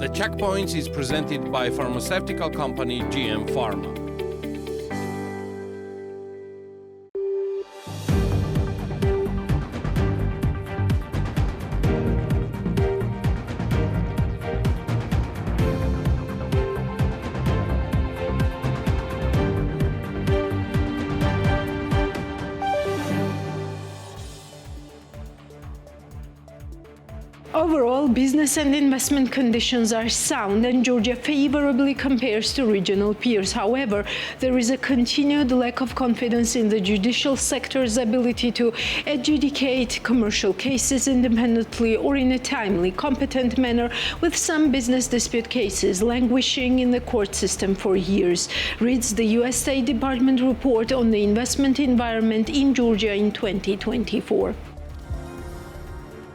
The Checkpoints is presented by pharmaceutical company GM Pharma. Overall, business and investment conditions are sound and Georgia favorably compares to regional peers. However, there is a continued lack of confidence in the judicial sector's ability to adjudicate commercial cases independently or in a timely, competent manner, with some business dispute cases languishing in the court system for years, reads the U.S. State Department report on the investment environment in Georgia in 2024.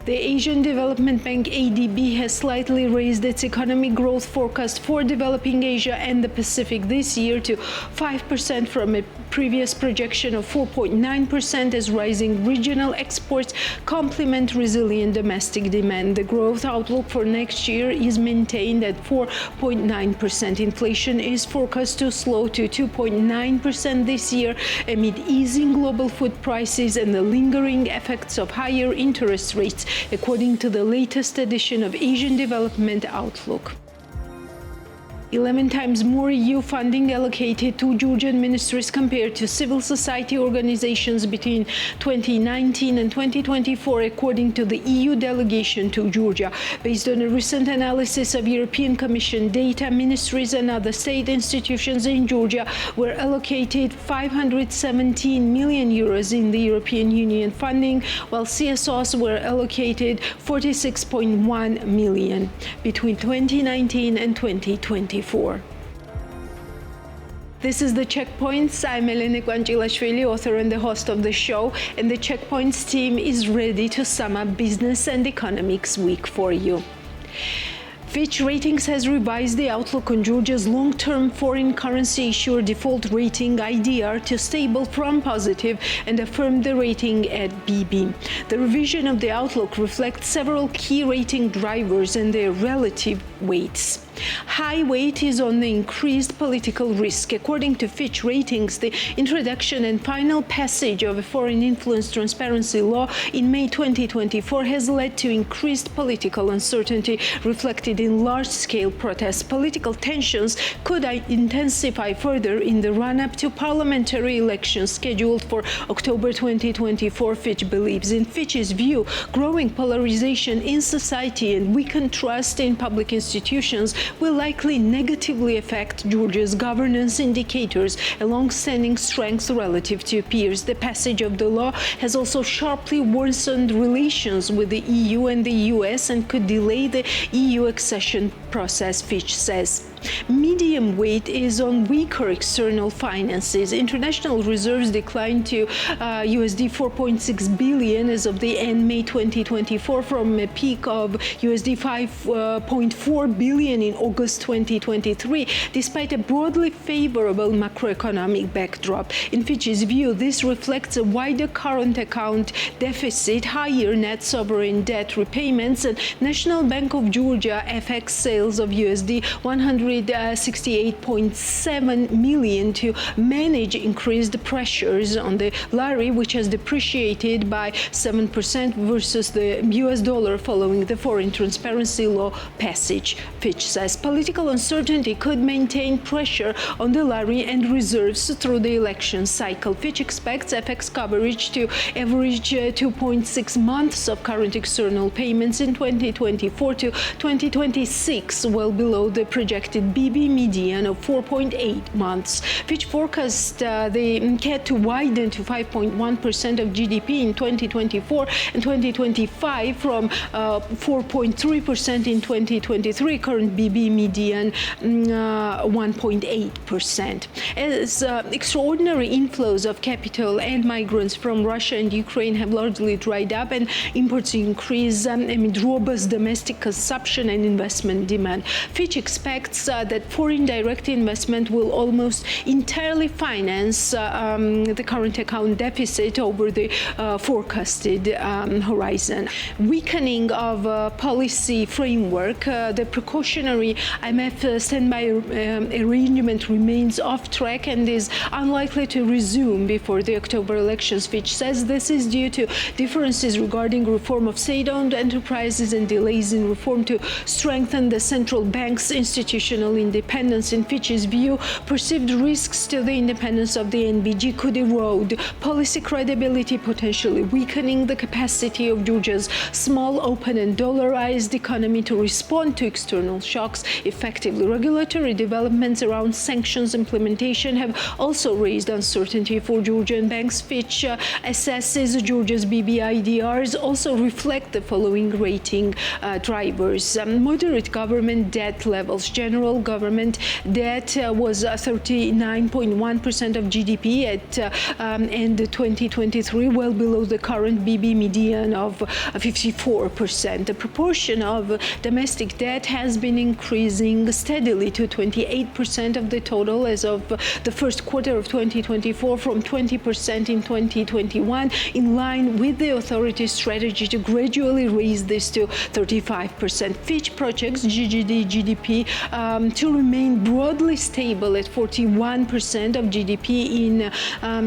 The Asian Development Bank ADB has slightly raised its economic growth forecast for developing Asia and the Pacific this year to 5% from a previous projection of 4.9% as rising regional exports complement resilient domestic demand. The growth outlook for next year is maintained at 4.9%. Inflation is forecast to slow to 2.9% this year amid easing global food prices and the lingering effects of higher interest rates, according to the latest edition of Asian Development Outlook. 11 times more EU funding allocated to Georgian ministries compared to civil society organizations between 2019 and 2024, according to the EU delegation to Georgia. Based on a recent analysis of European Commission data, ministries and other state institutions in Georgia were allocated 517 million euros in the European Union funding, while CSOs were allocated 46.1 million between 2019 and 2024. This is The Checkpoints. I'm Elena Guanchilashvili, author and the host of the show, and the Checkpoints team is ready to sum up Business and Economics Week for you. Fitch Ratings has revised the outlook on Georgia's long-term foreign currency issuer default rating IDR to stable from positive and affirmed the rating at BB. The revision of the outlook reflects several key rating drivers and their relative weights. High weight is on the increased political risk. According to Fitch Ratings, the introduction and final passage of a foreign influence transparency law in May 2024 has led to increased political uncertainty reflected in large-scale protests. Political tensions could intensify further in the run-up to parliamentary elections scheduled for October 2024, Fitch believes. In Fitch's view, growing polarization in society and weakened trust in public institutions will likely negatively affect Georgia's governance indicators, a long-standing strength relative to peers. The passage of the law has also sharply worsened relations with the EU and the US and could delay the EU accession process, Fitch says. Medium weight is on weaker external finances. International reserves declined to USD 4.6 billion as of the end May 2024 from a peak of USD 5.4 billion in August 2023, despite a broadly favorable macroeconomic backdrop. In Fitch's view, this reflects a wider current account deficit, higher net sovereign debt repayments, and National Bank of Georgia FX sales of USD 168.7 million to manage increased pressures on the lari, which has depreciated by 7% versus the US dollar following the foreign transparency law passage. Fitch says political uncertainty could maintain pressure on the lari and reserves through the election cycle. Fitch expects FX coverage to average 2.6 months of current external payments in 2024 to 2026, well below the projected BB median of 4.8 months. Fitch forecasts the CAD to widen to 5.1% of GDP in 2024 and 2025 from 4.3% in 2023, current BB median 1.8%. As extraordinary inflows of capital and migrants from Russia and Ukraine have largely dried up and imports increase amid robust domestic consumption and investment demand. demand. Fitch expects that foreign direct investment will almost entirely finance the current account deficit over the forecasted horizon. Weakening of policy framework, the precautionary IMF standby arrangement remains off track and is unlikely to resume before the October elections. Fitch says this is due to differences regarding reform of state-owned enterprises and delays in reform to strengthen the central bank's institutional independence. In Fitch's view, perceived risks to the independence of the NBG could erode policy credibility, potentially weakening the capacity of Georgia's small, open and dollarized economy to respond to external shocks effectively. Regulatory developments around sanctions implementation have also raised uncertainty for Georgian banks. Fitch assesses Georgia's BBIDRs also reflect the following rating drivers. Moderate government debt levels. General government debt was 39.1% of GDP at end 2023, well below the current BB median of 54%. The proportion of domestic debt has been increasing steadily to 28% of the total as of the first quarter of 2024 from 20% in 2021, in line with the authority's strategy to gradually raise this to 35%. Fitch projects GDP to remain broadly stable at 41% of GDP in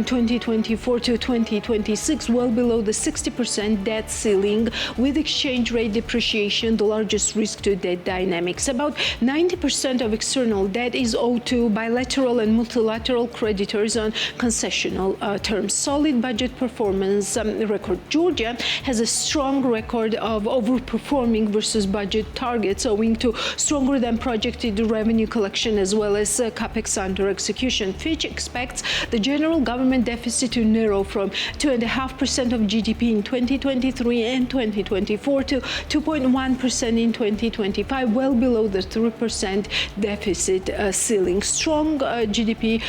2024 to 2026, well below the 60% debt ceiling, with exchange rate depreciation the largest risk to debt dynamics. About 90% of external debt is owed to bilateral and multilateral creditors on concessional terms. Solid budget performance record. Georgia has a strong record of overperforming versus budget targets owing to stronger than projected revenue collection as well as capex under execution. Fitch expects the general government deficit to narrow from 2.5% of GDP in 2023 and 2024 to 2.1% in 2025, well below the 3% deficit ceiling. Strong GDP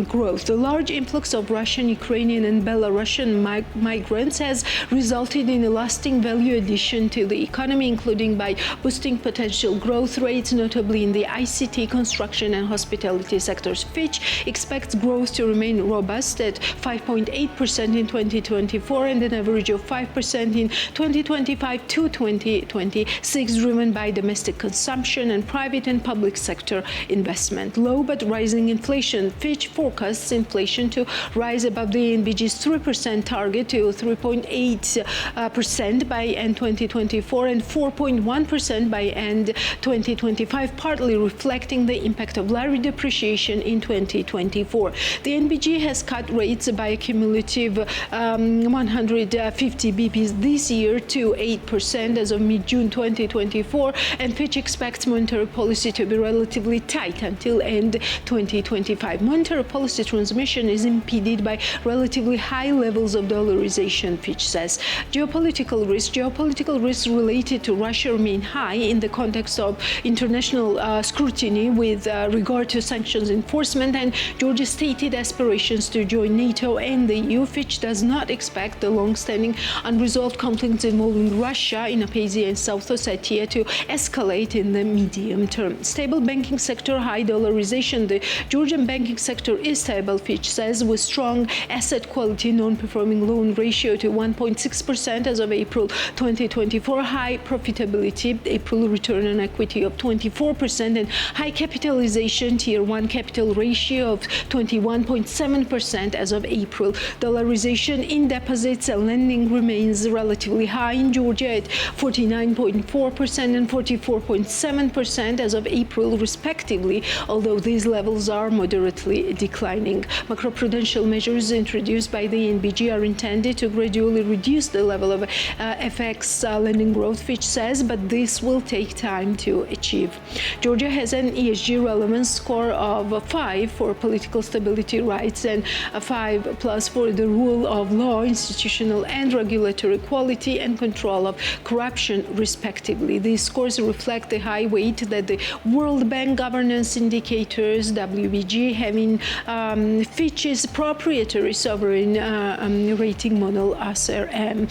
growth. The large influx of Russian, Ukrainian and Belarusian migrants has resulted in a lasting value addition to the economy, including by boosting potential growth rates, notably in the ICT, construction and hospitality sectors. Fitch expects growth to remain robust at 5.8% in 2024 and an average of 5% in 2025 to 2026, driven by domestic consumption and private and public sector investment. Low but rising inflation. Fitch forecasts inflation to rise above the NBG's 3% target to 3.8% by end 2024 and 4.1% by end 2025, partly reflecting the impact of lari depreciation in 2024. The NBG has cut rates by a cumulative 150 BPs this year to 8% as of mid-June 2024, and Fitch expects monetary policy to be relatively tight until end 2025. Monetary policy transmission is impeded by relatively high levels of dollarization, Fitch says. Geopolitical risks related to Russia remain high in the context of international scrutiny with regard to sanctions enforcement and Georgia's stated aspirations to join NATO and the EU. Fitch does not expect the long-standing unresolved conflicts involving Russia in Abkhazia and South Ossetia to escalate in the medium term. Stable banking sector, high dollarization. The Georgian banking sector is stable, Fitch says, with strong asset quality, non-performing loan ratio to 1.6% as of April 2024, high profitability, April return on equity of 24% and high capitalization, tier 1 capital ratio of 21.7% as of April. Dollarization in deposits and lending remains relatively high in Georgia at 49.4% and 44.7% as of April respectively, although these levels are moderately declining. Macroprudential measures introduced by the NBG are intended to gradually reduce the level of FX lending growth, Fitch says, but this will take time to achieve. Georgia has an ESG relevance score of 5 for political stability, rights, and 5+ for the rule of law, institutional and regulatory quality, and control of corruption, respectively. These scores reflect the high weight that the World Bank governance indicators, WBG, having Fitch's proprietary sovereign rating model, SRM.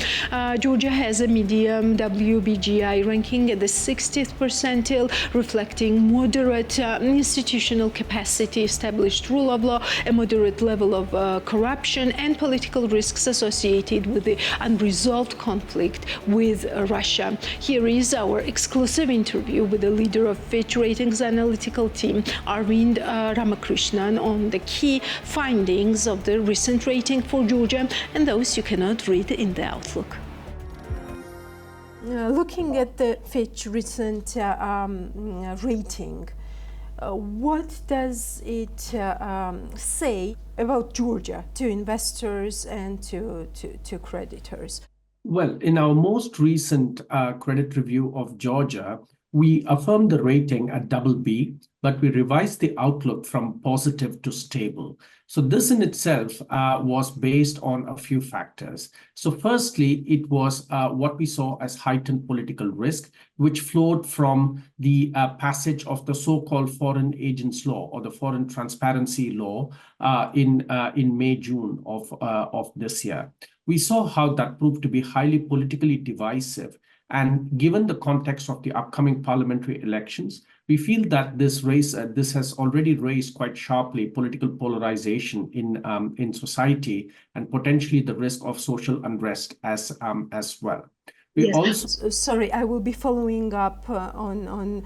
Georgia has a medium WBGI ranking at the 60th percentile, reflecting moderate institutional capacity, established rule of law, a moderate level of corruption, and political risks associated with the unresolved conflict with Russia. Here is our exclusive interview with the leader of Fitch Ratings analytical team, Arvind Ramakrishnan, on the key findings of the recent rating for Georgia and those you cannot read in the Outlook. Looking at the Fitch recent rating, what does it say about Georgia to investors and to creditors? Well, in our most recent credit review of Georgia, we affirmed the rating at BB, but we revised the outlook from positive to stable. So this in itself was based on a few factors. So firstly, it was what we saw as heightened political risk, which flowed from the passage of the so-called Foreign Agents Law or the Foreign Transparency Law in May, June of this year. We saw how that proved to be highly politically divisive. And given the context of the upcoming parliamentary elections, we feel that this has already raised quite sharply political polarization in society and potentially the risk of social unrest as well. Sorry, I will be following up on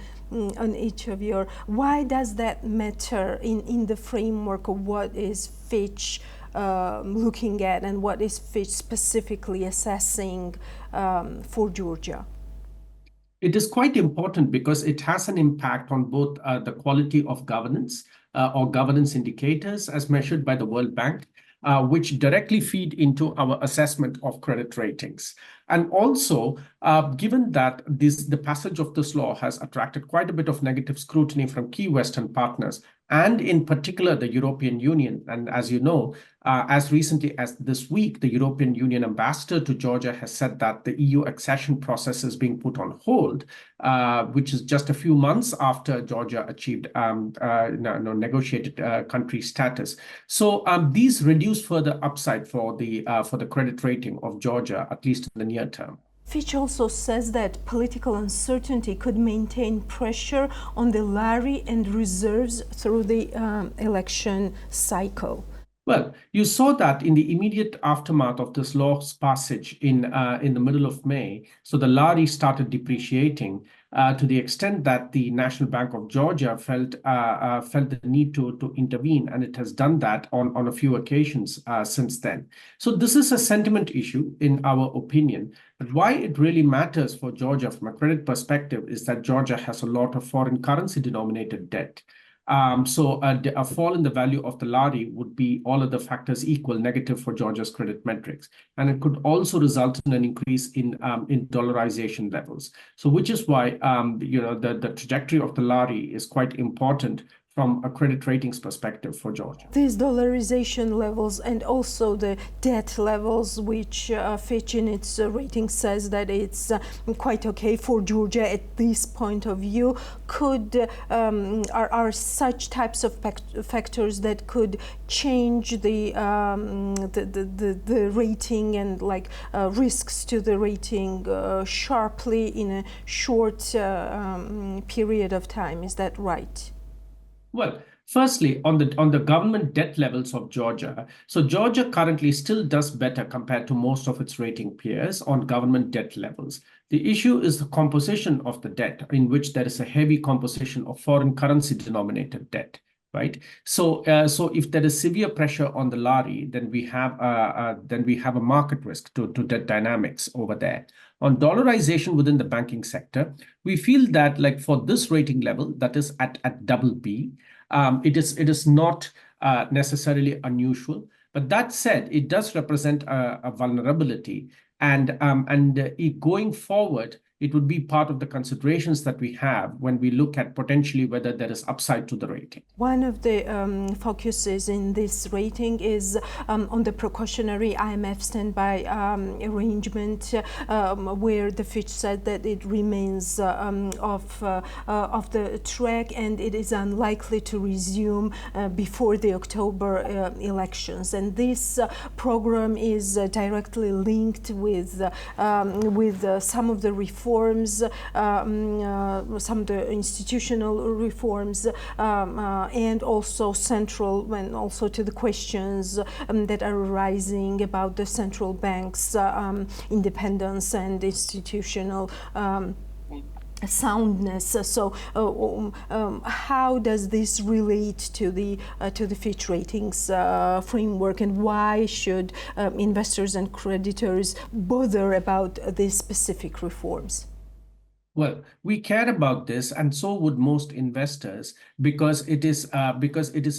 each of your. Why does that matter in the framework of what is Fitch looking at and what is Fitch specifically assessing for Georgia? It is quite important because it has an impact on both the quality of governance or governance indicators as measured by the World Bank, which directly feed into our assessment of credit ratings. And also, given that the passage of this law has attracted quite a bit of negative scrutiny from key Western partners, and in particular the European Union. And as you know, as recently as this week, the European Union ambassador to Georgia has said that the EU accession process is being put on hold, which is just a few months after Georgia achieved negotiated country status. So these reduce further upside for the credit rating of Georgia, at least in the near term. Fitch also says that political uncertainty could maintain pressure on the lari and reserves through the election cycle. Well, you saw that in the immediate aftermath of this law's passage in the middle of May. So the lari started depreciating to the extent that the National Bank of Georgia felt the need to intervene, and it has done that on a few occasions since then. So this is a sentiment issue, in our opinion. But why it really matters for Georgia from a credit perspective is that Georgia has a lot of foreign currency denominated debt. So a fall in the value of the lari would be, all other factors equal, negative for Georgia's credit metrics. And it could also result in an increase in dollarization levels. So which is why the trajectory of the lari is quite important from a credit ratings perspective for Georgia. These dollarization levels and also the debt levels, which Fitch in its rating says that it's quite okay for Georgia at this point of view, are such types of factors that could change the rating and risks to the rating sharply in a short period of time. Is that right? Well, firstly, on the government debt levels of Georgia, so Georgia currently still does better compared to most of its rating peers on government debt levels. The issue is the composition of the debt, in which there is a heavy composition of foreign currency denominated debt, right? So if there is severe pressure on the lari, then we have a market risk to debt dynamics over there. On dollarization within the banking sector, we feel that for this rating level, that is at BB, it is not necessarily unusual. But that said, it does represent a vulnerability. And going forward, it would be part of the considerations that we have when we look at potentially whether there is upside to the rating. One of the focuses in this rating is on the precautionary IMF standby arrangement, where the Fitch said that it remains off the track and it is unlikely to resume before the October elections. And this program is directly linked with some of the reforms reforms, some of the institutional reforms, and also also to the questions that are arising about the central bank's independence and institutional soundness. So how does this relate to the Fitch Ratings framework, and why should investors and creditors bother about these specific reforms? Well, we care about this, and so would most investors, because it is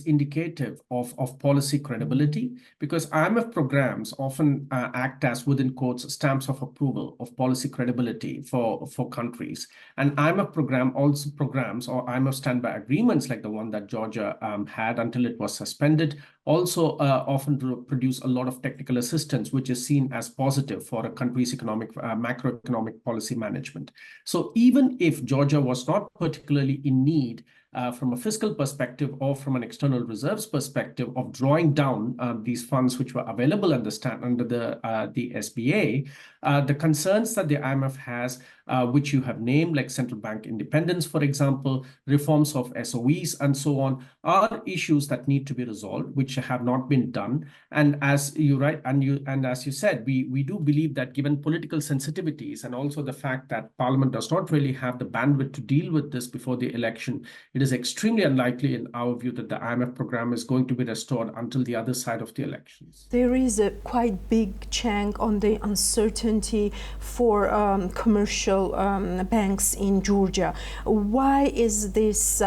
indicative of policy credibility. Because IMF programs often act as, within quotes, stamps of approval of policy credibility for countries. And IMF programs or IMF standby agreements, like the one that Georgia had until it was suspended, also often produce a lot of technical assistance, which is seen as positive for a country's macroeconomic policy management. So even if Georgia was not particularly in need from a fiscal perspective or from an external reserves perspective of drawing down these funds which were available under the SBA, the concerns that the IMF has, which you have named, like central bank independence, for example, reforms of SOEs and so on, are issues that need to be resolved, which have not been done. And as you as you said, we do believe that given political sensitivities and also the fact that Parliament does not really have the bandwidth to deal with this before the election, it is extremely unlikely in our view that the IMF program is going to be restored until the other side of the elections. There is a quite big chunk on the uncertainty for commercial banks in Georgia. Why is this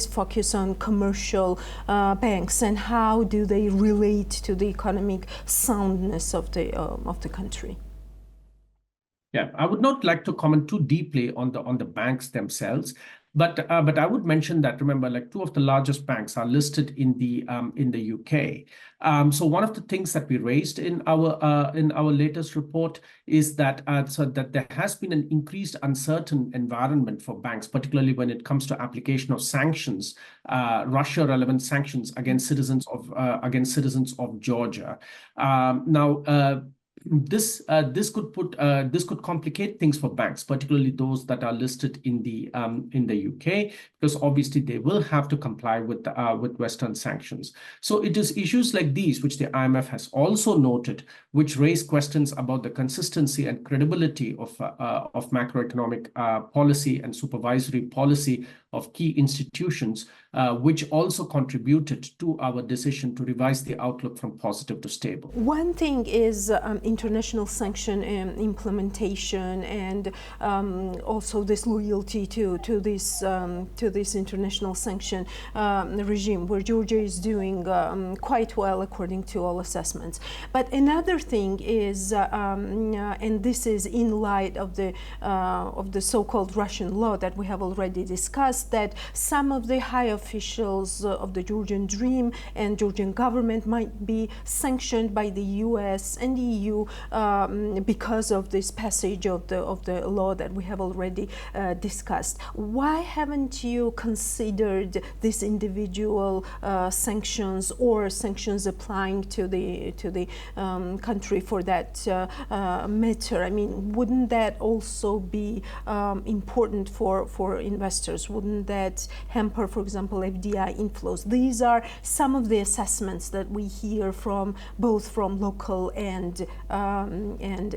focus on commercial banks, and how do they relate to the economic soundness of the country? Yeah, I would not like to comment too deeply on the banks themselves. But I would mention that, remember, like two of the largest banks are listed in the UK. So one of the things that we raised in our latest report is that that there has been an increased uncertain environment for banks, particularly when it comes to application of sanctions, Russia-relevant sanctions against citizens of Georgia. This could complicate things for banks, particularly those that are listed in the UK, because obviously they will have to comply with Western sanctions. So it is issues like these which the IMF has also noted, which raise questions about the consistency and credibility of macroeconomic policy and supervisory policy of key institutions, which also contributed to our decision to revise the outlook from positive to stable. One thing is international sanction implementation, and also this loyalty to this international sanction regime, where Georgia is doing quite well according to all assessments. But another thing is, and this is in light of the so-called Russian law that we have already discussed, that some of the high officials of the Georgian Dream and Georgian government might be sanctioned by the US and EU because of this passage of the law that we have already discussed. Why haven't you considered these individual sanctions or sanctions applying to the country for that matter? I mean, wouldn't that also be important for investors? Wouldn't that hamper, for example, FDI inflows? These are some of the assessments that we hear from both from local and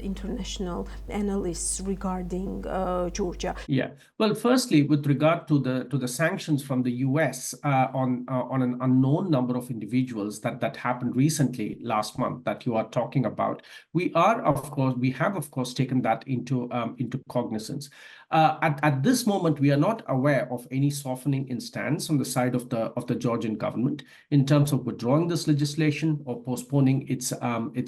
international analysts regarding Georgia. Yeah. Well, firstly, with regard to the sanctions from the US on an unknown number of individuals that happened recently last month that you are talking about, we have of course taken that into cognizance. At this moment, we are not aware of any softening in stance on the side of the Georgian government in terms of withdrawing this legislation or postponing its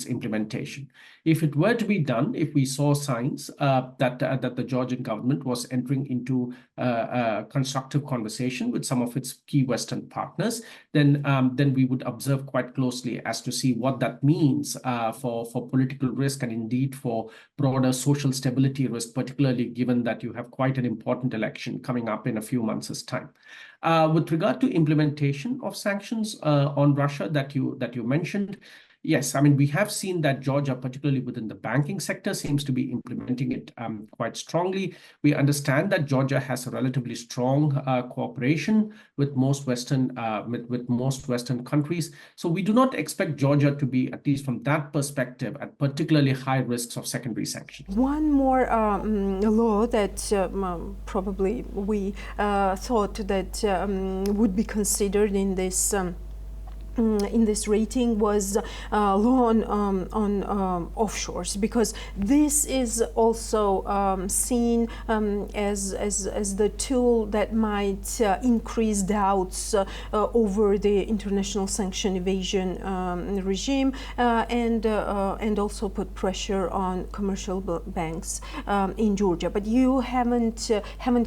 implementation. If it were to be done, if we saw signs that the Georgian government was entering into a constructive conversation with some of its key Western partners, then we would observe quite closely as to see what that means for political risk and indeed for broader social stability risk, particularly given that you have quite an important election coming up in a few months' time. With regard to implementation of sanctions on Russia that you mentioned, yes, I mean, we have seen that Georgia, particularly within the banking sector, seems to be implementing it quite strongly. We understand that Georgia has a relatively strong cooperation with most Western countries. So we do not expect Georgia to be, at least from that perspective, at particularly high risks of secondary sanctions. One more law that probably we thought that would be considered in this rating was law on offshores, because this is also seen as the tool that might increase doubts over the international sanction evasion regime and also put pressure on commercial banks in Georgia. But you haven't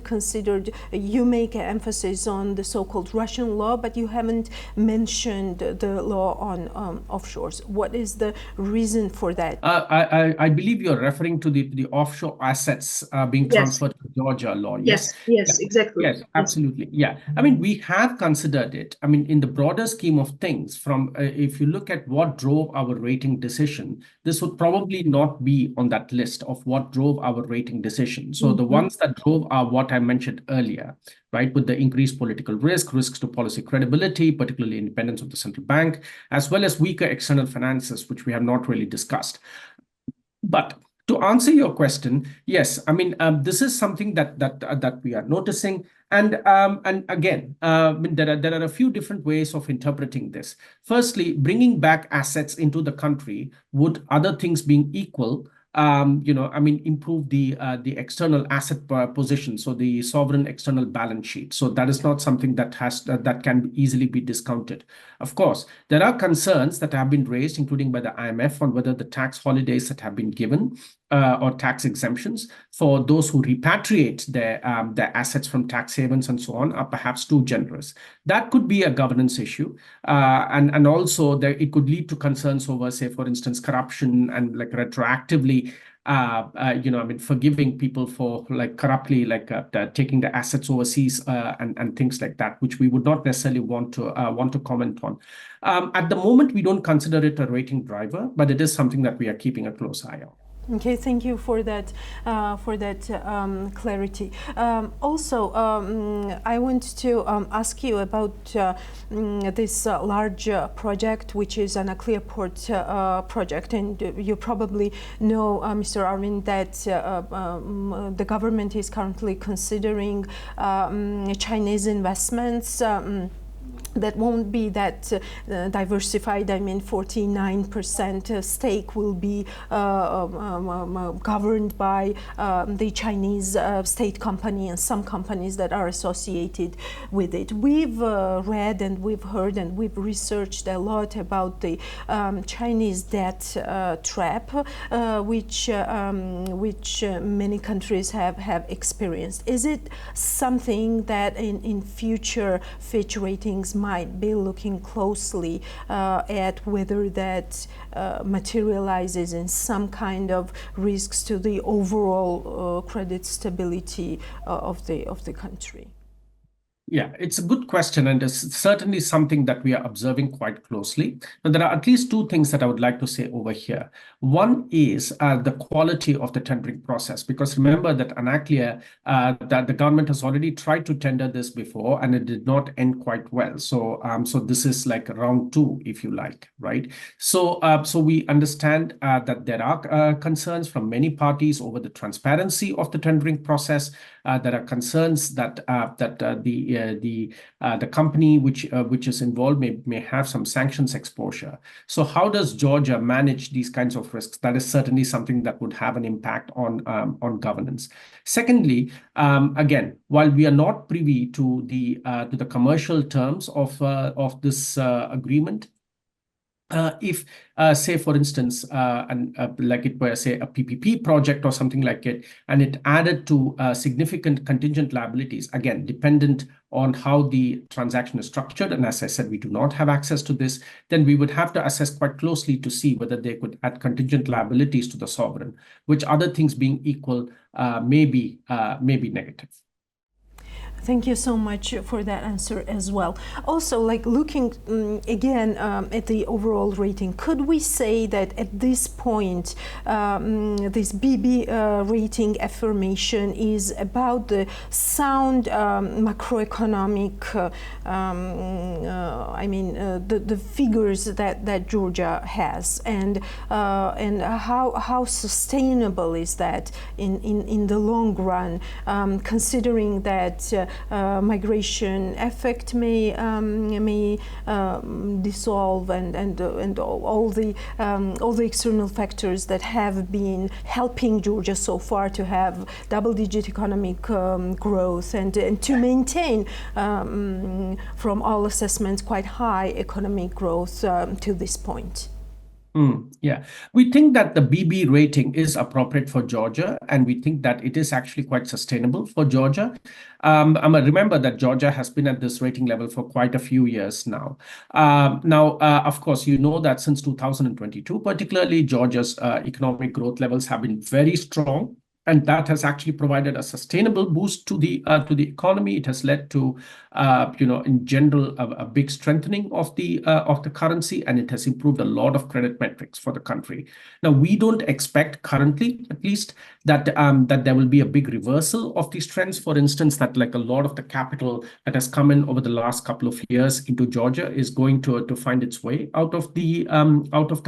considered. You make an emphasis on the so-called Russian law, but you haven't mentioned the law on offshores. What is the reason for that? I believe you're referring to the offshore assets being transferred to Georgia law. Yes, exactly. Yes, absolutely. Yeah. I mean, we have considered it. I mean, in the broader scheme of things, from if you look at what drove our rating decision, this would probably not be on that list of what drove our rating decision. So the ones that drove are what I mentioned earlier, right, with the increased political risks to policy credibility, particularly independence of the central bank, as well as weaker external finances, which we have not really discussed. But to answer your question, yes, I mean, this is something that we are noticing. And again, there are a few different ways of interpreting this. Firstly, bringing back assets into the country would, other things being equal, improve the external asset position, so the sovereign external balance sheet. So that is not something that can easily be discounted. Of course, there are concerns that have been raised, including by the IMF, on whether the tax holidays that have been given or tax exemptions for those who repatriate their assets from tax havens and so on are perhaps too generous. That could be a governance issue, and also it could lead to concerns over, say, for instance, corruption and like retroactively forgiving people for corruptly taking the assets overseas and things like that, which we would not necessarily want to comment on. At the moment, we don't consider it a rating driver, but it is something that we are keeping a close eye on. Okay, thank you for that clarity. Also, I want to ask you about this large project, which is an Clearport project, and you probably know, Mr. Arvind, that the government is currently considering Chinese investments. That won't be that diversified. I mean, 49% stake will be governed by the Chinese state company and some companies that are associated with it. We've read and we've heard and we've researched a lot about the Chinese debt trap, which many countries have experienced. Is it something that in future Fitch ratings might be looking closely at whether that materializes in some kind of risks to the overall credit stability of the country? Yeah, it's a good question, and it's certainly something that we are observing quite closely. But there are at least two things that I would like to say over here. One is the quality of the tendering process, because remember that Anaklia, that the government has already tried to tender this before, and it did not end quite well. So, this is like round two, if you like, right? So, we understand that there are concerns from many parties over the transparency of the tendering process. There are concerns that the company which is involved may have some sanctions exposure. So how does Georgia manage these kinds of risks? That is certainly something that would have an impact on governance. Secondly, again, while we are not privy to the commercial terms of this agreement, if, say, for instance, like it were, say, a PPP project or something like it, and it added to significant contingent liabilities, again, dependent on how the transaction is structured, and as I said, we do not have access to this, then we would have to assess quite closely to see whether they could add contingent liabilities to the sovereign, which, other things being equal, may be negative. Thank you so much for that answer as well. Also, like looking again at the overall rating, could we say that at this point, this BB rating affirmation is about the sound macroeconomic, the figures that Georgia has, and how sustainable is that in the long run, considering that migration effect may dissolve and all the external factors that have been helping Georgia so far to have double-digit economic growth and to maintain from all assessments quite high economic growth to this point. Yeah, we think that the BB rating is appropriate for Georgia, and we think that it is actually quite sustainable for Georgia. Remember that Georgia has been at this rating level for quite a few years now. Of course, you know that since 2022, particularly Georgia's economic growth levels have been very strong. And that has actually provided a sustainable boost to the economy. It has led to, in general, a big strengthening of the currency, and it has improved a lot of credit metrics for the country. Now, we don't expect currently, at least, that there will be a big reversal of these trends. For instance, that like a lot of the capital that has come in over the last couple of years into Georgia is going to find its way out of the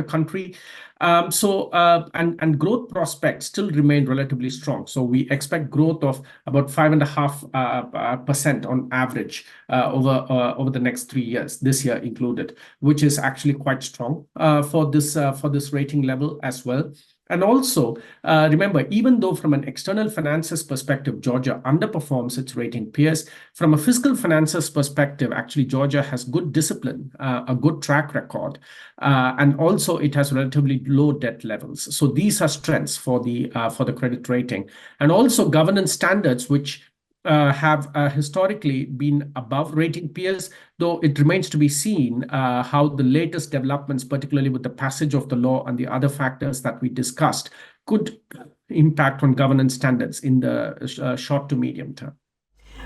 country. And growth prospects still remain relatively strong. So we expect growth of about 5.5% on average over the next 3 years, this year included, which is actually quite strong for this rating level as well. And also, remember, even though from an external finances perspective, Georgia underperforms its rating peers, from a fiscal finances perspective, actually, Georgia has good discipline, a good track record, and also it has relatively low debt levels. So these are strengths for the credit rating. And also governance standards, which have historically been above rating peers, though it remains to be seen how the latest developments, particularly with the passage of the law and the other factors that we discussed, could impact on governance standards in the short to medium term.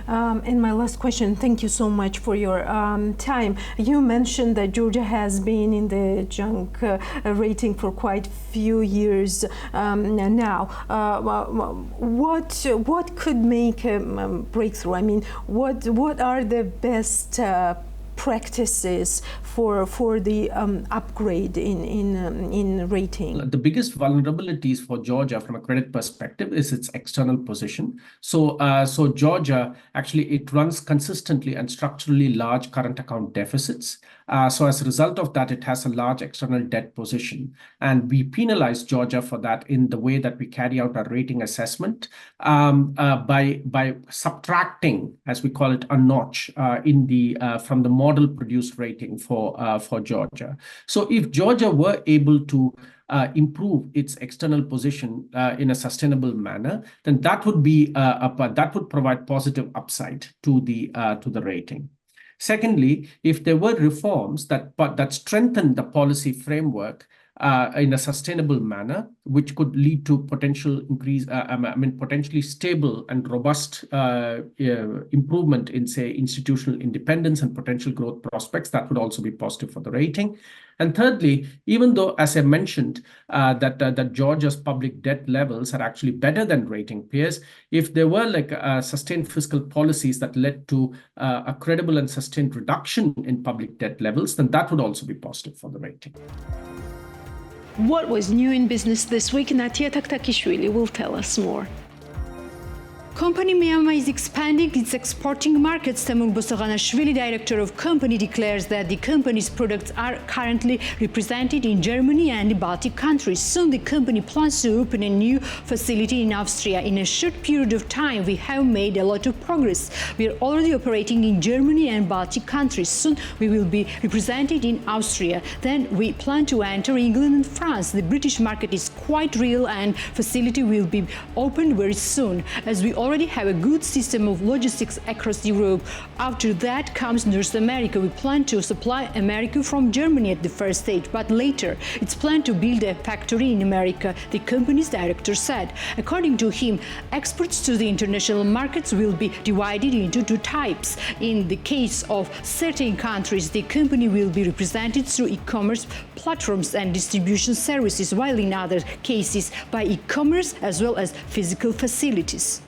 And my last question, thank you so much for your time. You mentioned that Georgia has been in the junk rating for quite a few years now. What could make a breakthrough? I mean, what are the best practices for the upgrade in rating? The biggest vulnerabilities for Georgia from a credit perspective is its external position. So Georgia, actually, it runs consistently and structurally large current account deficits. So as a result of that, it has a large external debt position. And we penalize Georgia for that in the way that we carry out our rating assessment by subtracting, as we call it, a notch from the model produced rating for Georgia. So if Georgia were able to improve its external position in a sustainable manner, then that would be that would provide positive upside to the rating. Secondly, if there were reforms that strengthen the policy framework in a sustainable manner, which could lead to potentially stable and robust improvement in, say, institutional independence and potential growth prospects, that would also be positive for the rating. And thirdly, even though, as I mentioned, that Georgia's public debt levels are actually better than rating peers, if there were sustained fiscal policies that led to a credible and sustained reduction in public debt levels, then that would also be positive for the rating. What was new in business this week? Natia Taktakishvili will tell us more. Company Myanmar is expanding its exporting markets. Temur Bosoghanashvili, director of company, declares that the company's products are currently represented in Germany and the Baltic countries. Soon the company plans to open a new facility in Austria. In a short period of time, we have made a lot of progress. We are already operating in Germany and Baltic countries. Soon we will be represented in Austria. Then we plan to enter England and France. The British market is quite real and facility will be opened very soon. As we already have a good system of logistics across Europe. After that comes North America. We plan to supply America from Germany at the first stage, but later it's planned to build a factory in America, the company's director said. According to him, exports to the international markets will be divided into two types. In the case of certain countries, the company will be represented through e-commerce platforms and distribution services, while in other cases by e-commerce as well as physical facilities.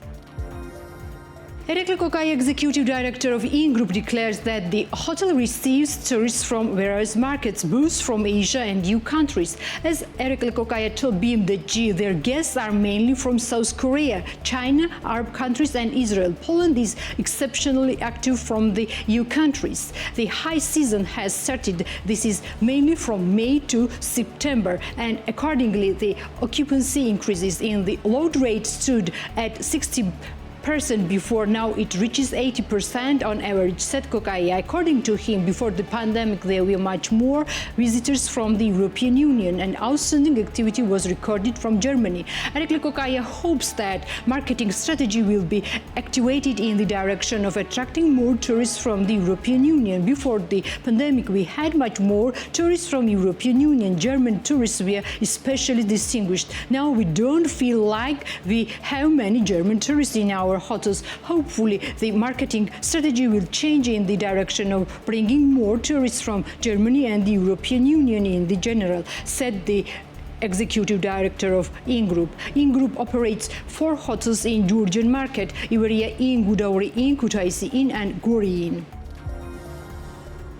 Erekli Kokai, executive director of In Group, declares that the hotel receives tourists from various markets, both from Asia and EU countries. As Erekli Kokai told BMWG, their guests are mainly from South Korea, China, Arab countries and Israel. Poland is exceptionally active from the EU countries. The high season has started. This is mainly from May to September, and accordingly the occupancy increases. In the load rate stood at 60% before, now it reaches 80% on average, said Kokai. According to him, before the pandemic there were much more visitors from the European Union, and outstanding activity was recorded from Germany. Erekli Kokai hopes that marketing strategy will be activated in the direction of attracting more tourists from the European Union. Before the pandemic we had much more tourists from European Union. German tourists were especially distinguished. Now we don't feel like we have many German tourists in our hotels. Hopefully the marketing strategy will change in the direction of bringing more tourists from Germany and the European Union in the general, said the executive director of In Group. In Group operates 4 hotels in Georgian market: Iveria Inn, Gudauri Inn, Kutaisi Inn and Gori Inn.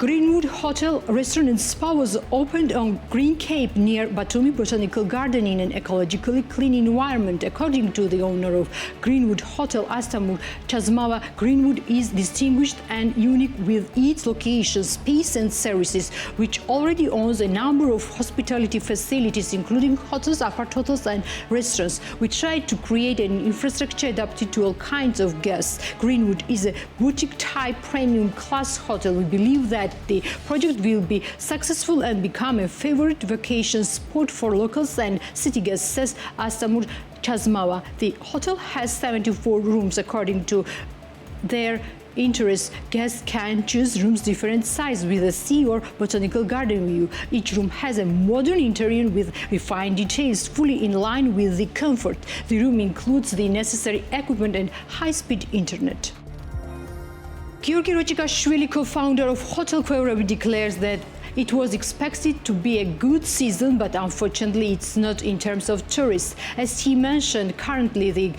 Greenwood Hotel, Restaurant and Spa was opened on Green Cape near Batumi Botanical Garden in an ecologically clean environment. According to the owner of Greenwood Hotel, Astamur Chazmava, Greenwood is distinguished and unique with its location, space and services, which already owns a number of hospitality facilities, including hotels, apart hotels and restaurants. We tried to create an infrastructure adapted to all kinds of guests. Greenwood is a boutique-type premium class hotel. We believe that the project will be successful and become a favorite vacation spot for locals and city guests, says Astamur Chazmava. The hotel has 74 rooms. According to their interest, guests can choose rooms different size with a sea or botanical garden view. Each room has a modern interior with refined details, fully in line with the comfort. The room includes the necessary equipment and high-speed internet. Giorgi Rochikashvili, co-founder of Hotel Queurabi, declares that it was expected to be a good season, but unfortunately it's not in terms of tourists. As he mentioned, currently the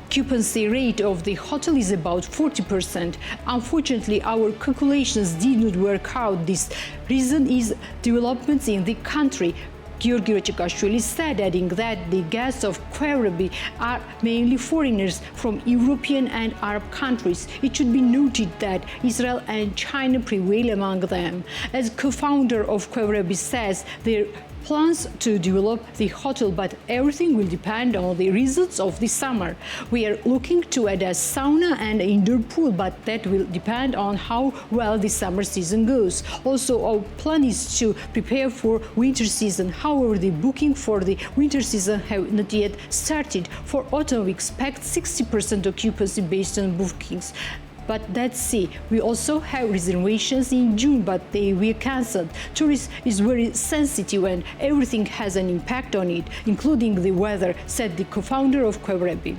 occupancy rate of the hotel is about 40%. Unfortunately, our calculations did not work out. This reason is developments in the country. Giorgi Rochikashvili said, adding that the guests of Queurabi are mainly foreigners from European and Arab countries. It should be noted that Israel and China prevail among them. As co-founder of Queurabi says, their plans to develop the hotel, but everything will depend on the results of the summer. We are looking to add a sauna and indoor pool, but that will depend on how well the summer season goes. Also, our plan is to prepare for winter season. However, the booking for the winter season have not yet started. For autumn, we expect 60% occupancy based on bookings. But let's see, we also have reservations in June, but they were cancelled. Tourism is very sensitive and everything has an impact on it, including the weather, said the co-founder of Queurabi.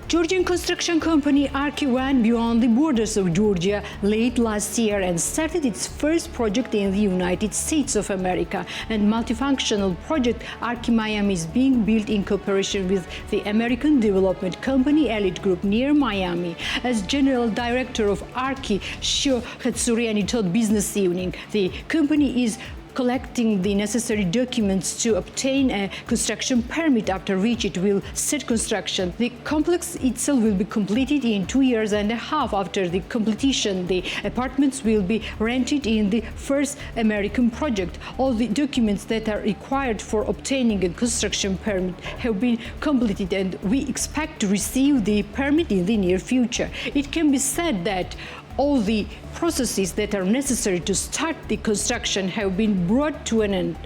Georgian construction company Arki went beyond the borders of Georgia late last year and started its first project in the United States of America. And multifunctional project Arki Miami is being built in cooperation with the American development company Elite Group near Miami. As General Director of Arki, Shio Hatsuriani told Business Evening, the company is collecting the necessary documents to obtain a construction permit, after which it will start construction. The complex itself will be completed in 2.5 years. After the completion, the apartments will be rented in the first American project. All the documents that are required for obtaining a construction permit have been completed, and we expect to receive the permit in the near future. It can be said that All the processes that are necessary to start the construction have been brought to an end.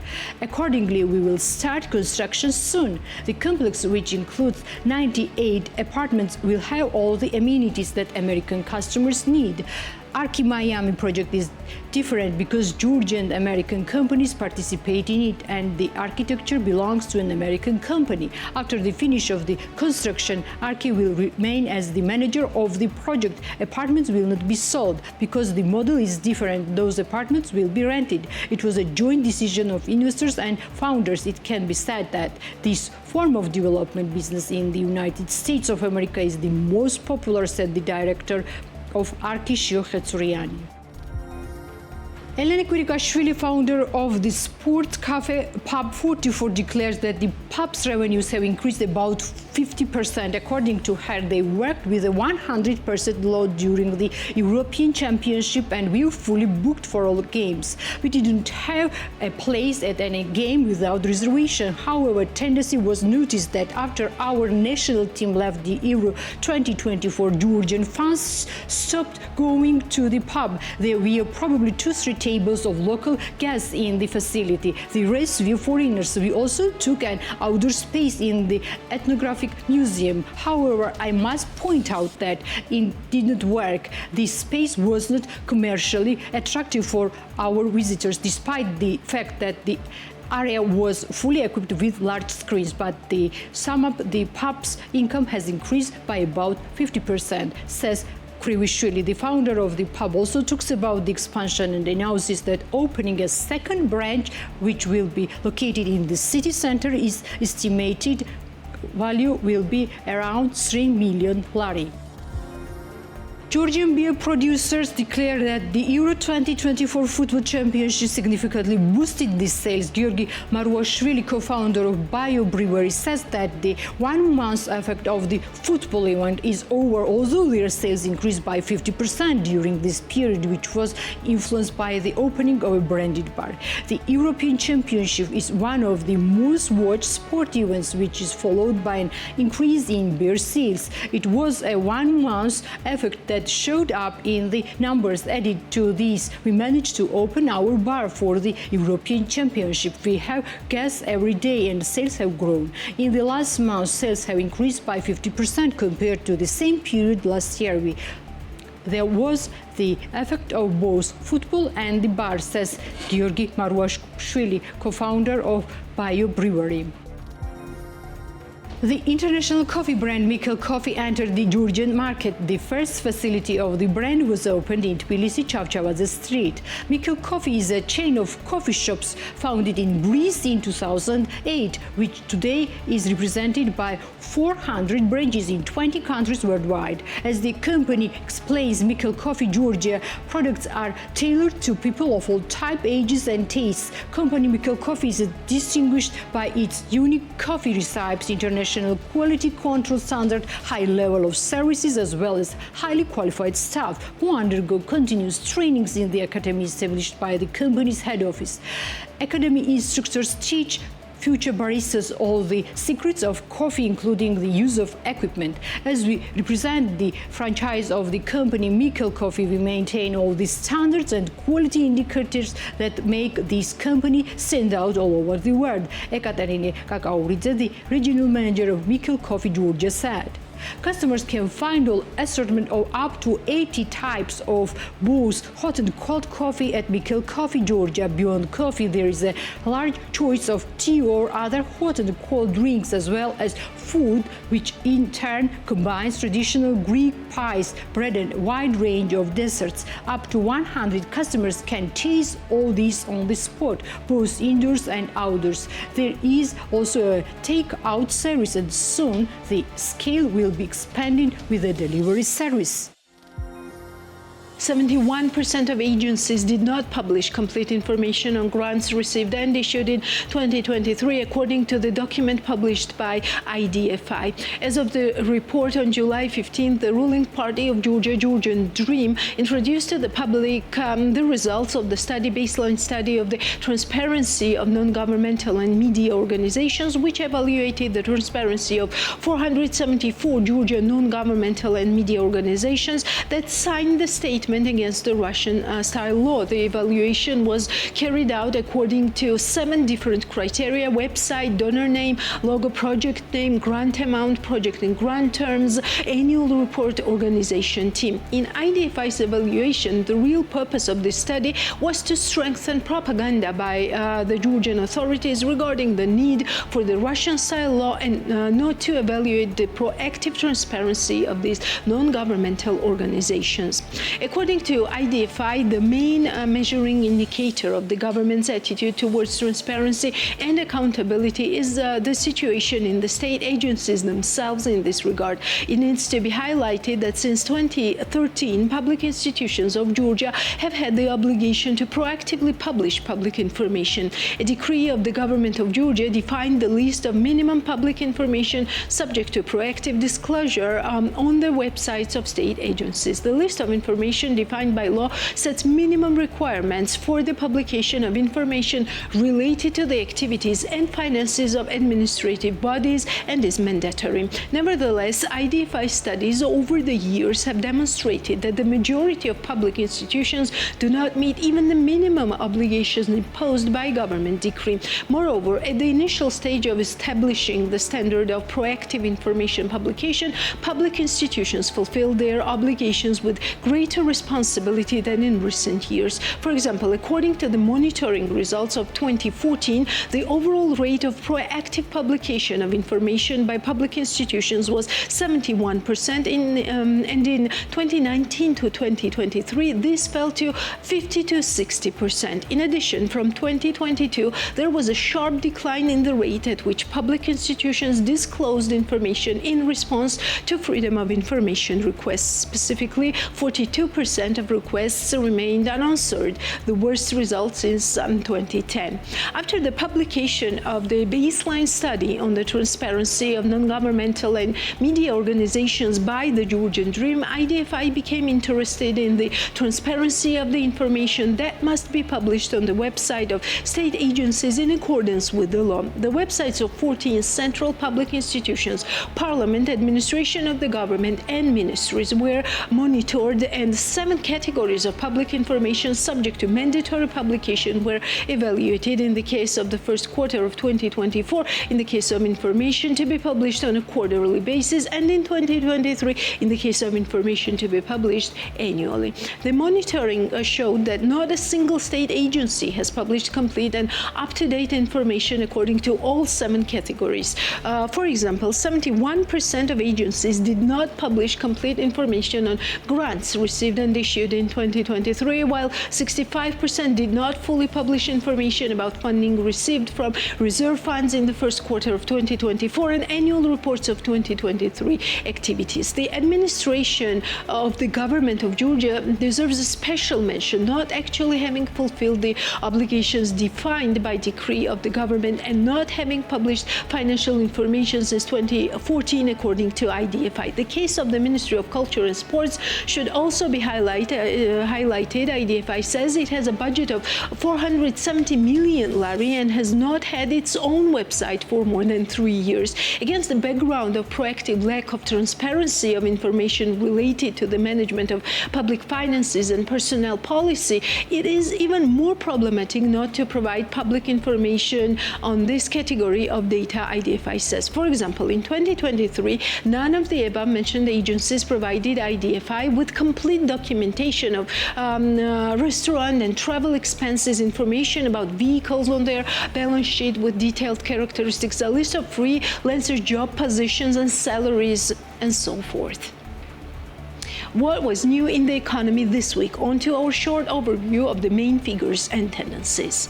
Accordingly, we will start construction soon. The complex, which includes 98 apartments, will have all the amenities that American customers need. Arki Miami project is different because Georgian and American companies participate in it, and the architecture belongs to an American company. After the finish of the construction, Arki will remain as the manager of the project. Apartments will not be sold because the model is different. Those apartments will be rented. It was a joint decision of investors and founders. It can be said that this form of development business in the United States of America is the most popular, said the director of Arki, Shio Khetsuryani. Elena Kurikashvili, founder of the Sport Cafe Pub 44, declares that the pub's revenues have increased about 50%. According to her, they worked with a 100% load during the European Championship and we were fully booked for all games. We didn't have a place at any game without reservation. However, tendency was noticed that after our national team left the Euro 2024, Georgian fans stopped going to the pub. There were probably 2-3 tables of local guests in the facility. The rest were foreigners. We also took an outdoor space in the ethnographic museum. However, I must point out that it did not work. The space was not commercially attractive for our visitors, despite the fact that the area was fully equipped with large screens, but the sum up the pub's income has increased by about 50%, says Kurikashvili. The founder of the pub also talks about the expansion and announces that opening a second branch, which will be located in the city center, is estimated value will be around 3 million lari. Georgian beer producers declare that the Euro 2024 Football Championship significantly boosted the sales. Georgi Maruashvili, co-founder of Bio Brewery, says that the 1 month effect of the football event is over, although their sales increased by 50% during this period, which was influenced by the opening of a branded bar. The European Championship is one of the most watched sport events, which is followed by an increase in beer sales. It was a 1 month effect that showed up in the numbers. Added to these, we managed to open our bar for the European Championship. We have guests every day and sales have grown. In the last month, sales have increased by 50% compared to the same period last year. There was the effect of both football and the bar, says Georgi Maruashvili, co-founder of Bio Brewery. The international coffee brand Mikkel Coffee entered the Georgian market. The first facility of the brand was opened in Tbilisi, Chavchavadze Street. Mikkel Coffee is a chain of coffee shops founded in Greece in 2008, which today is represented by 400 branches in 20 countries worldwide. As the company explains, Mikkel Coffee Georgia products are tailored to people of all types, ages and tastes. Company Mikkel Coffee is distinguished by its unique coffee recipes, international quality control standard, high level of services, as well as highly qualified staff who undergo continuous trainings in the academy established by the company's head office. Academy instructors teach future baristas all the secrets of coffee, including the use of equipment. As we represent the franchise of the company Mikkel Coffee, we maintain all the standards and quality indicators that make this company stand out all over the world. Ekaterina Kakauridze, the regional manager of Mikkel Coffee Georgia, said. Customers can find all assortment of up to 80 types of both hot and cold coffee at Mikkel Coffee Georgia. Beyond coffee, there is a large choice of tea or other hot and cold drinks, as well as food, which in turn combines traditional Greek pies, bread, and a wide range of desserts. Up to 100 customers can taste all these on the spot, both indoors and outdoors. There is also a take-out service, and soon the scale will be expanding with a delivery service. 71% of agencies did not publish complete information on grants received and issued in 2023, according to the document published by IDFI. As of the report on July 15, the ruling party of Georgia, Georgian Dream, introduced to the public the results of the baseline study of the transparency of non-governmental and media organizations, which evaluated the transparency of 474 Georgia non-governmental and media organizations that signed the statement judgment against the Russian-style law. The evaluation was carried out according to 7 different criteria: website, donor name, logo, project name, grant amount, project and grant terms, annual report, organization team. In IDFI's evaluation, the real purpose of this study was to strengthen propaganda by the Georgian authorities regarding the need for the Russian-style law and not to evaluate the proactive transparency of these non-governmental organizations. According to IDFI, the main measuring indicator of the government's attitude towards transparency and accountability is the situation in the state agencies themselves in this regard. It needs to be highlighted that since 2013, public institutions of Georgia have had the obligation to proactively publish public information. A decree of the government of Georgia defined the list of minimum public information subject to proactive disclosure on the websites of state agencies. The list of information defined by law sets minimum requirements for the publication of information related to the activities and finances of administrative bodies and is mandatory. Nevertheless, IDFI studies over the years have demonstrated that the majority of public institutions do not meet even the minimum obligations imposed by government decree. Moreover, at the initial stage of establishing the standard of proactive information publication, public institutions fulfill their obligations with greater responsibility than in recent years. For example, according to the monitoring results of 2014, the overall rate of proactive publication of information by public institutions was 71%, and in 2019 to 2023, this fell to 50 to 60%. In addition, from 2022, there was a sharp decline in the rate at which public institutions disclosed information in response to freedom of information requests. Specifically, 42% of requests remained unanswered, the worst result since 2010. After the publication of the baseline study on the transparency of non-governmental and media organizations by the Georgian Dream, IDFI became interested in the transparency of the information that must be published on the website of state agencies in accordance with the law. The websites of 14 central public institutions, parliament, administration of the government, and ministries were monitored, and 7 categories of public information subject to mandatory publication were evaluated in the case of the first quarter of 2024, in the case of information to be published on a quarterly basis, and in 2023, in the case of information to be published annually. The monitoring showed that not a single state agency has published complete and up-to-date information according to all 7 categories. For example, 71% of agencies did not publish complete information on grants received and issued in 2023, while 65% did not fully publish information about funding received from reserve funds in the first quarter of 2024 and annual reports of 2023 activities. The administration of the government of Georgia deserves a special mention, not actually having fulfilled the obligations defined by decree of the government and not having published financial information since 2014, according to IDFI. The case of the Ministry of Culture and Sports should also be highlighted. IDFI says it has a budget of 470 million lari and has not had its own website for more than 3 years. Against the background of proactive lack of transparency of information related to the management of public finances and personnel policy, it is even more problematic not to provide public information on this category of data, IDFI says. For example, in 2023, none of the above-mentioned agencies provided IDFI with complete documentation of restaurant and travel expenses, information about vehicles on their balance sheet with detailed characteristics, a list of freelancer job positions and salaries, and so forth. What was new in the economy this week? On to our short overview of the main figures and tendencies.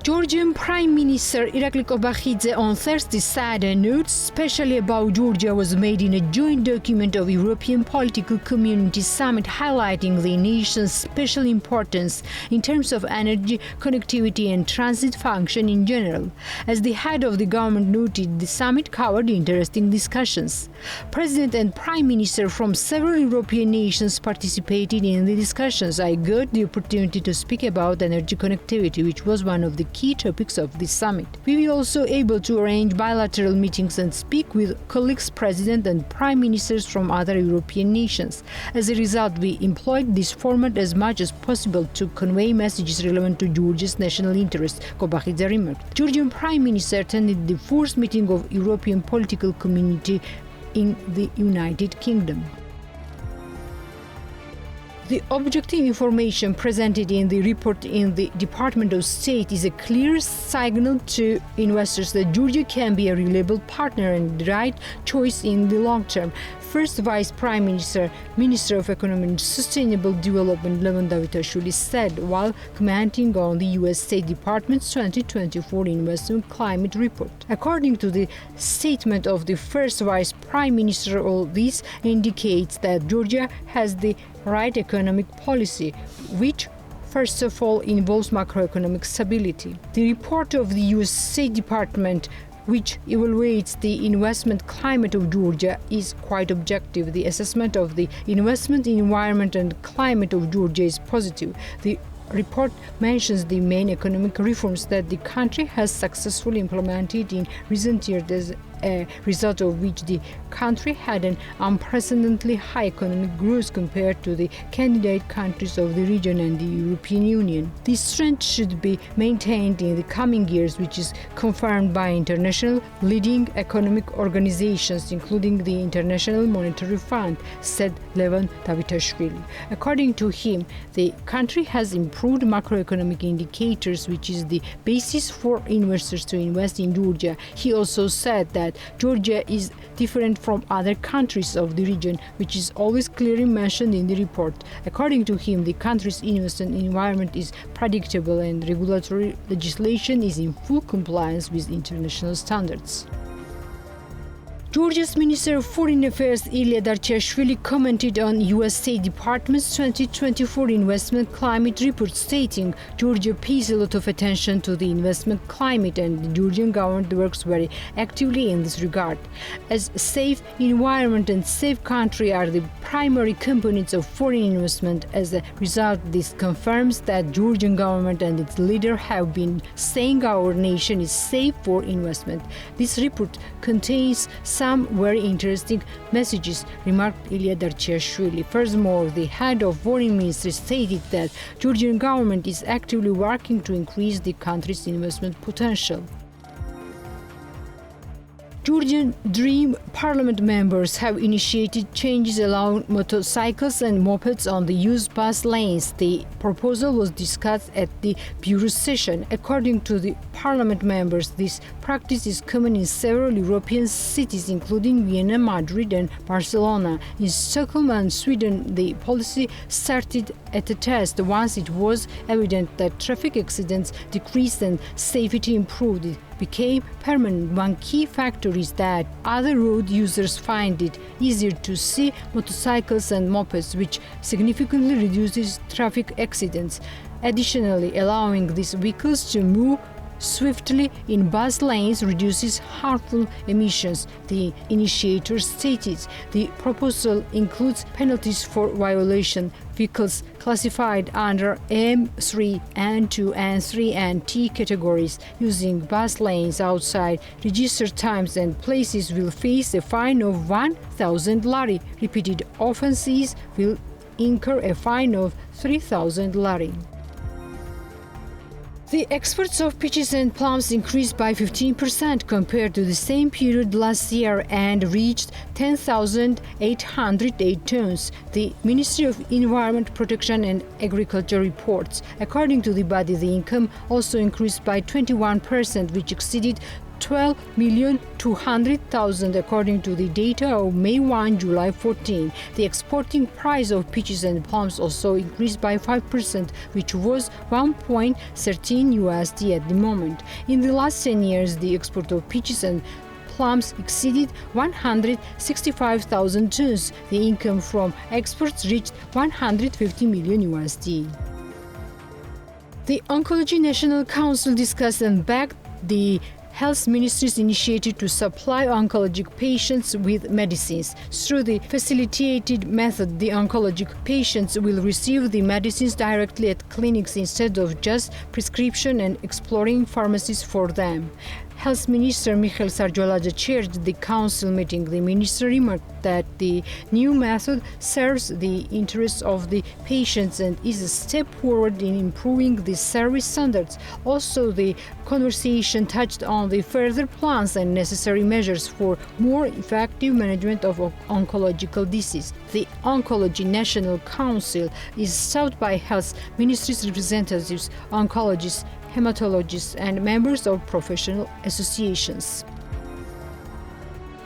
Georgian Prime Minister Irakli Kobakhidze on Thursday said a note especially about Georgia was made in a joint document of European Political Community Summit highlighting the nation's special importance in terms of energy, connectivity and transit function in general. As the head of the government noted, the summit covered interesting discussions. President and Prime Minister from several European nations participated in the discussions. I got the opportunity to speak about energy connectivity, which was one of the key topics of this summit. We will also able to arrange bilateral meetings and speak with colleagues, president and prime ministers from other European nations. As a result, we employed this format as much as possible to convey messages relevant to Georgia's national interests, Kobakhidze remarked. Georgian Prime Minister attended the fourth meeting of European Political Community in the United Kingdom. The objective information presented in the report in the Department of State is a clear signal to investors that Georgia can be a reliable partner and the right choice in the long term. First Vice Prime Minister, Minister of Economy and Sustainable Development Levon Davitashvili said while commenting on the U.S. State Department's 2024 Investment Climate Report. According to the statement of the First Vice Prime Minister, all this indicates that Georgia has the right economic policy, which first of all involves macroeconomic stability. The report of the U.S. State Department, which evaluates the investment climate of Georgia, is quite objective. The assessment of the investment environment and climate of Georgia is positive. The report mentions the main economic reforms that the country has successfully implemented in recent years, as a result of which the country had an unprecedentedly high economic growth compared to the candidate countries of the region and the European Union. This trend should be maintained in the coming years, which is confirmed by international leading economic organizations, including the International Monetary Fund, said Levon Davitashvili. According to him, the country has improved macroeconomic indicators, which is the basis for investors to invest in Georgia. He also said that Georgia is different from other countries of the region, which is always clearly mentioned in the report. According to him, the country's investment environment is predictable and regulatory legislation is in full compliance with international standards. Georgia's Minister of Foreign Affairs Ilya Darchashvili commented on U.S. State Department's 2024 Investment Climate Report, stating Georgia pays a lot of attention to the investment climate and the Georgian government works very actively in this regard. As a safe environment and safe country are the primary components of foreign investment. As a result, this confirms that Georgian government and its leader have been saying our nation is safe for investment. This report contains some very interesting messages, remarked Ilya Darchashvili. Furthermore, the head of foreign ministry stated that Georgian government is actively working to increase the country's investment potential. Georgian Dream Parliament members have initiated changes allowing motorcycles and mopeds on the used bus lanes. The proposal was discussed at the Bureau session. According to the Parliament members, this practice is common in several European cities, including Vienna, Madrid, and Barcelona. In Stockholm and Sweden, the policy started at a test. Once it was evident that traffic accidents decreased and safety improved, it became permanent. One key factor is that other road users find it easier to see motorcycles and mopeds, which significantly reduces traffic accidents. Additionally, allowing these vehicles to move swiftly in bus lanes reduces harmful emissions, the initiator stated. The proposal includes penalties for violation. Vehicles classified under M3, N2, N3, and T categories using bus lanes outside registered times and places will face a fine of 1,000 lari. Repeated offences will incur a fine of 3,000 lari. The exports of peaches and plums increased by 15% compared to the same period last year and reached 10,808 tons, the Ministry of Environment Protection and Agriculture reports. According to the body, the income also increased by 21%, which exceeded 12,200,000 according to the data of May 1, July 14. The exporting price of peaches and plums also increased by 5%, which was $1.13 USD at the moment. In the last 10 years, the export of peaches and plums exceeded 165,000 tons. The income from exports reached 150 million USD. The Oncology National Council discussed and backed the Health Ministry's initiative to supply oncologic patients with medicines. Through the facilitated method, the oncologic patients will receive the medicines directly at clinics instead of just prescription and exploring pharmacies for them. Health Minister Michael Sarjoulaja chaired the council meeting. The minister remarked that the new method serves the interests of the patients and is a step forward in improving the service standards. Also, the conversation touched on the further plans and necessary measures for more effective management of oncological disease. The Oncology National Council is staffed by Health Ministry's representatives, oncologists, hematologists, and members of professional associations.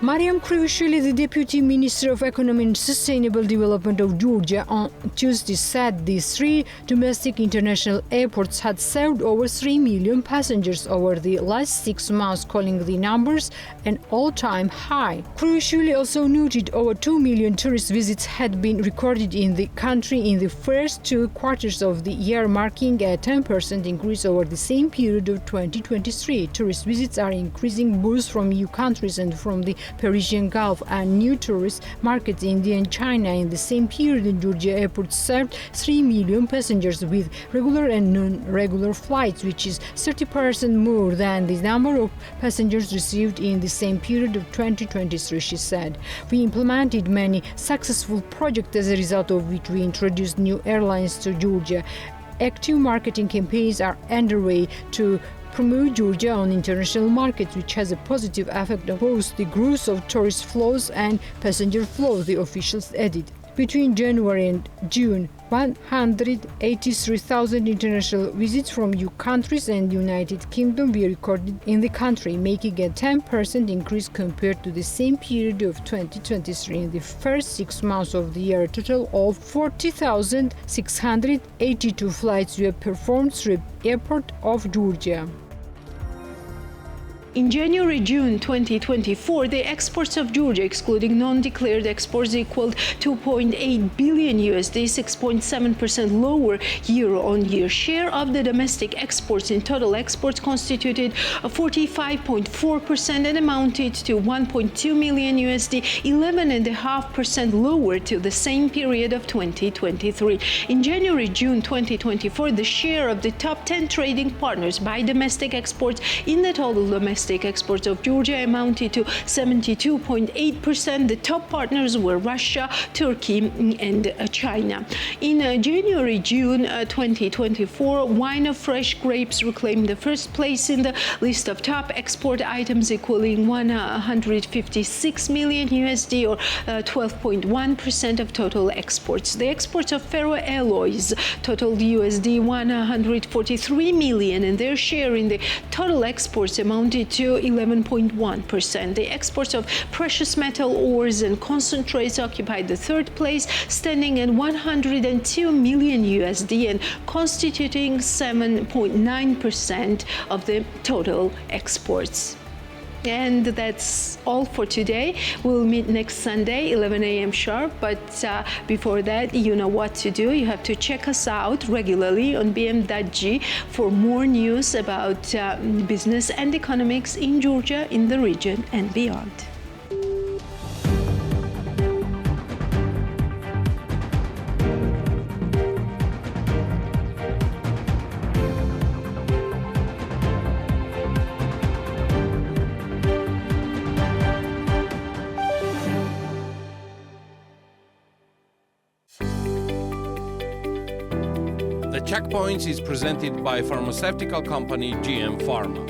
Mariam Krivishvili, the Deputy Minister of Economy and Sustainable Development of Georgia, on Tuesday said the three domestic international airports had served over 3 million passengers over the last 6 months, calling the numbers an all-time high. Krivishvili also noted over 2 million tourist visits had been recorded in the country in the first 2 quarters of the year, marking a 10% increase over the same period of 2023. Tourist visits are increasing both from EU countries and from the Persian Gulf and new tourist markets, India and China. In the same period, Georgia airport served 3 million passengers with regular and non-regular flights, which is 30% more than the number of passengers received in the same period of 2023, she said. We implemented many successful projects, as a result of which we introduced new airlines to Georgia. Active marketing campaigns are underway to promote Georgia on international markets, which has a positive effect on both the growth of tourist flows and passenger flows, the officials added. Between January and June, 183,000 international visits from EU countries and United Kingdom were recorded in the country, making a 10% increase compared to the same period of 2023. In the first 6 months of the year, a total of 40,682 flights were performed through the airport of Georgia. In January-June 2024, the exports of Georgia, excluding non-declared exports, equaled 2.8 billion USD, 6.7% lower year-on-year. Share of the domestic exports in total exports constituted 45.4% and amounted to 1.2 million USD, 11.5% lower to the same period of 2023. In January-June 2024, the share of the top 10 trading partners by domestic exports in the total domestic exports of Georgia amounted to 72.8%. The top partners were Russia, Turkey, and China. In January-June 2024, wine of fresh grapes reclaimed the first place in the list of top export items, equaling 156 million USD, or 12.1% of total exports. The exports of ferroalloys totaled USD 143 million, and their share in the total exports amounted to 11.1%. The exports of precious metal ores and concentrates occupied the third place, standing at 102 million USD and constituting 7.9% of the total exports. And that's all for today. We'll meet next Sunday, 11 a.m. sharp. But before that, you know what to do. You have to check us out regularly on bm.g for more news about business and economics in Georgia, in the region, and beyond. The Checkpoints is presented by pharmaceutical company GM Pharma.